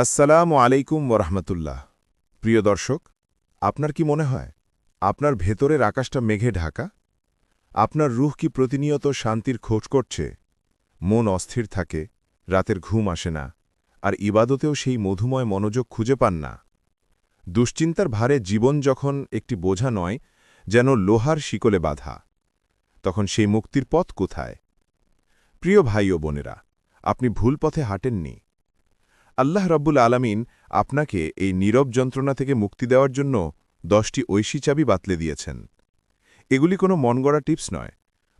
আসসালামু আলাইকুম ওরহমতুল্লাহ। প্রিয় দর্শক, আপনার কি মনে হয় আপনার ভেতরের আকাশটা মেঘে ঢাকা? আপনার রুহ কি প্রতিনিয়ত শান্তির খোঁজ করছে? মন অস্থির থাকে, রাতের ঘুম আসে না, আর ইবাদতেও সেই মধুময় মনোযোগ খুঁজে পান না? দুশ্চিন্তার ভারে জীবন যখন একটি বোঝা নয়, যেন লোহার শিকলে বাঁধা, তখন সেই মুক্তির পথ কোথায়? প্রিয় ভাই ও বোনেরা, আপনি ভুল পথে হাঁটেননি। আল্লাহ রাব্বুল আলামিন আপনাকে এই নীরব যন্ত্রণা থেকে মুক্তি দেওয়ার জন্য 10টি ঐশী চাবি বাতলে দিয়েছেন। এগুলি কোনো মনগড়া টিপস নয়,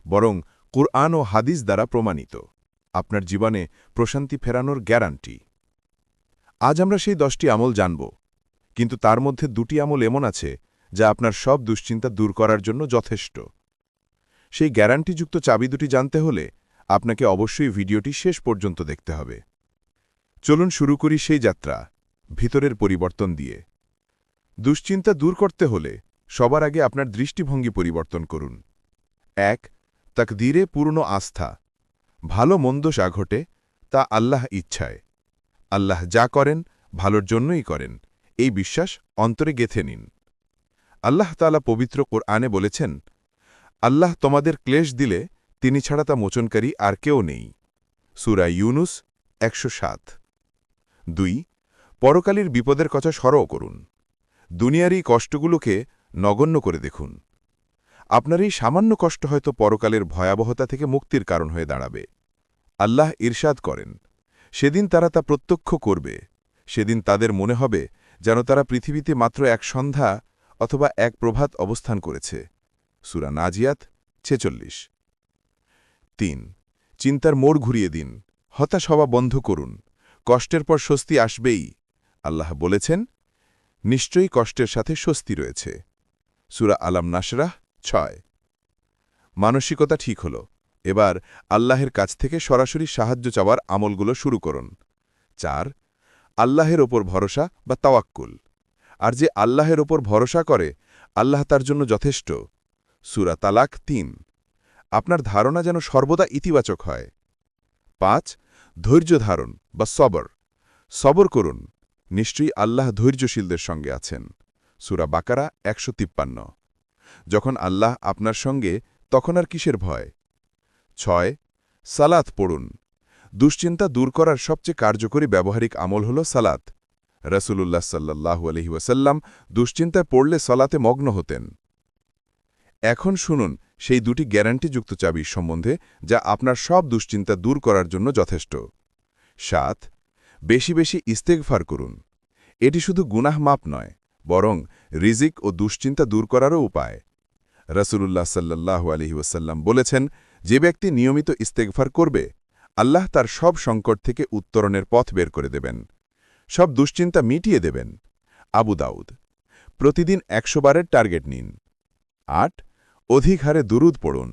বরং কুরআন ও হাদিস দ্বারা প্রমাণিত, আপনার জীবনে প্রশান্তি ফেরানোর গ্যারান্টি। আজ আমরা সেই 10টি আমল জানব, কিন্তু তার মধ্যে 2টি আমল এমন আছে যা আপনার সব দুশ্চিন্তা দূর করার জন্য যথেষ্ট। সেই গ্যারান্টিযুক্ত চাবি দুটি জানতে হলে আপনাকে অবশ্যই ভিডিওটি শেষ পর্যন্ত দেখতে হবে। চলুন শুরু করি সেই যাত্রা, ভিতরের পরিবর্তন দিয়ে। দুশ্চিন্তা দূর করতে হলে সবার আগে আপনার দৃষ্টিভঙ্গি পরিবর্তন করুন। 1. তাকদীরে পূর্ণ আস্থা। ভালো মন্দ যা ঘটে তা আল্লাহ ইচ্ছায়। আল্লাহ যা করেন ভালোর জন্যই করেন, এই বিশ্বাস অন্তরে গেঁথে নিন। আল্লাহ তাআলা পবিত্র কোরআনে বলেছেন, আল্লাহ তোমাদের ক্লেশ দিলে তিনি ছাড়া তা মোচনকারী আর কেউ নেই। সূরা ইউনুস 107। 2. পরকালীর বিপদের কথা স্মরণ করুন। দুনিয়ারই কষ্টগুলোকে নগণ্য করে দেখুন। আপনার এই সামান্য কষ্ট হয়তো পরকালের ভয়াবহতা থেকে মুক্তির কারণ হয়ে দাঁড়াবে। আল্লাহ ইরশাদ করেন, সেদিন তারা তা প্রত্যক্ষ করবে, সেদিন তাদের মনে হবে যেন তারা পৃথিবীতে মাত্র এক সন্ধ্যা অথবা এক প্রভাত অবস্থান করেছে। সূরা নাজিয়াত 46। 3. চিন্তার মোড় ঘুরিয়ে দিন, হতাশ হওয়া বন্ধ করুন। কষ্টের পর স্বস্তি আসবেই। আল্লাহ বলেছেন, নিশ্চয়ই কষ্টের সাথে স্বস্তি রয়েছে। সূরা আলাম নাশরাহ 6। মানসিকতা ঠিক হল, এবার আল্লাহের কাছ থেকে সরাসরি সাহায্য চাওয়ার আমলগুলো শুরু করুন। 4. আল্লাহের ওপর ভরসা বা তাওয়াক্কুল। আর যে আল্লাহের ওপর ভরসা করে, আল্লাহ তার জন্য যথেষ্ট। সূরা তালাক 3। আপনার ধারণা যেন সর্বদা ইতিবাচক হয়। 5. ধৈর্য ধারণ বা সবর। সবর করুন, নিশ্চয়ই আল্লাহ ধৈর্যশীলদের সঙ্গে আছেন। সূরা বাকারা 153। যখন আল্লাহ আপনার সঙ্গে, তখন আর কিসের ভয়? 6. সালাত পড়ুন। দুশ্চিন্তা দূর করার সবচেয়ে কার্যকরী ব্যবহারিক আমল হল সালাত। রাসূলুল্লাহ সাল্লাল্লাহু আলাইহি ওয়াসাল্লাম দুশ্চিন্তায় পড়লে সালাতে মগ্ন হতেন। এখন শুনুন সেই 2টি গ্যারান্টিযুক্ত চাবির সম্বন্ধে, যা আপনার সব দুশ্চিন্তা দূর করার জন্য যথেষ্ট। 7. বেশি বেশি ইস্তেগফার করুন। এটি শুধু গুনাহ মাপ নয়, বরং রিজিক ও দুশ্চিন্তা দূর করারও উপায়। রাসূলুল্লাহ সাল্লাল্লাহু আলাইহি ওয়াসাল্লাম বলেছেন, যে ব্যক্তি নিয়মিত ইস্তেগফার করবে, আল্লাহ তার সব সংকট থেকে উত্তরণের পথ বের করে দেবেন, সব দুশ্চিন্তা মিটিয়ে দেবেন। আবু দাউদ। প্রতিদিন 100 বারের টার্গেট নিন। 8. অধিক হারে দুরুদ পড়ুন।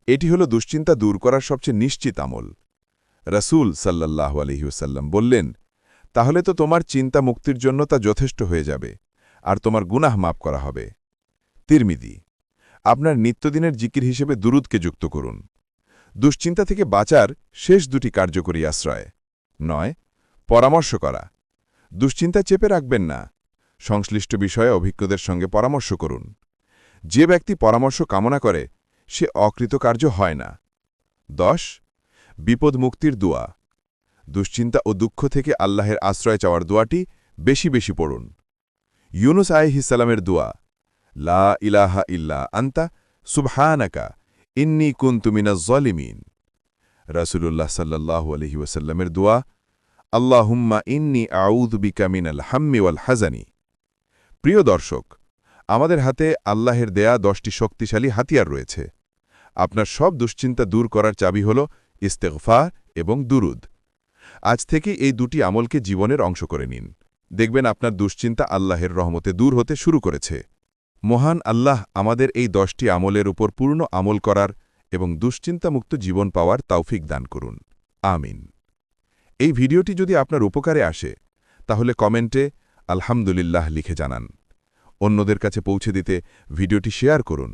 এটি হল দুশ্চিন্তা দূর করার সবচেয়ে নিশ্চিত আমল। রাসূল সাল্লাল্লাহু আলাইহি ওয়াসাল্লাম বললেন, তাহলে তো তোমার চিন্তা মুক্তির জন্য তা যথেষ্ট হয়ে যাবে, আর তোমার গুনাহ মাফ করা হবে। তিরমিজি। আপনার নিত্যদিনের জিকির হিসেবে দুরুদকে যুক্ত করুন। দুশ্চিন্তা থেকে বাঁচার শেষ 2টি কার্যকরী আশ্রয়। 9. পরামর্শ করা। দুশ্চিন্তা চেপে রাখবেন না, সংশ্লিষ্ট বিষয়ে অভিজ্ঞদের সঙ্গে পরামর্শ করুন। যে ব্যক্তি পরামর্শ কামনা করে, সে অকৃতকার্য হয় না। 10. বিপদ মুক্তির দোয়া। দুশ্চিন্তা ও দুঃখ থেকে আল্লাহের আশ্রয় চাওয়ার দোয়াটি বেশি বেশি পড়ুন। ইউনুস আলাইহিস সালামের দোয়া, লা ইলাহা ইল্লা আনতা সুবহানাকা ইন্নী কুনতু মিনাজ জালিমিন। রাসূলুল্লাহ সাল্লাল্লাহু আলাইহি ওয়াসাল্লামের দোয়া, আল্লাহুম্মা ইন্নী আউযু বিকা মিনাল হাম্মি ওয়াল হাযানি। প্রিয় দর্শক, আমাদের হাতে আল্লাহের দেয়া 10টি শক্তিশালী হাতিয়ার রয়েছে। আপনার সব দুশ্চিন্তা দূর করার চাবি হল ইস্তেগফার এবং দুরুদ। আজ থেকে এই 2টি আমলকে জীবনের অংশ করে নিন। দেখবেন আপনার দুশ্চিন্তা আল্লাহের রহমতে দূর হতে শুরু করেছে। মহান আল্লাহ আমাদের এই 10টি আমলের উপর পূর্ণ আমল করার এবং দুশ্চিন্তামুক্ত জীবন পাওয়ার তৌফিক দান করুন। আমিন। এই ভিডিওটি যদি আপনার উপকারে আসে, তাহলে কমেন্টে আলহামদুলিল্লাহ লিখে জানান। অন্যদের কাছে পৌঁছে দিতে ভিডিওটি শেয়ার করুন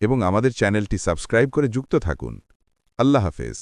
এবং আমাদের চ্যানেলটি সাবস্ক্রাইব করে যুক্ত থাকুন। আল্লাহ হাফেজ।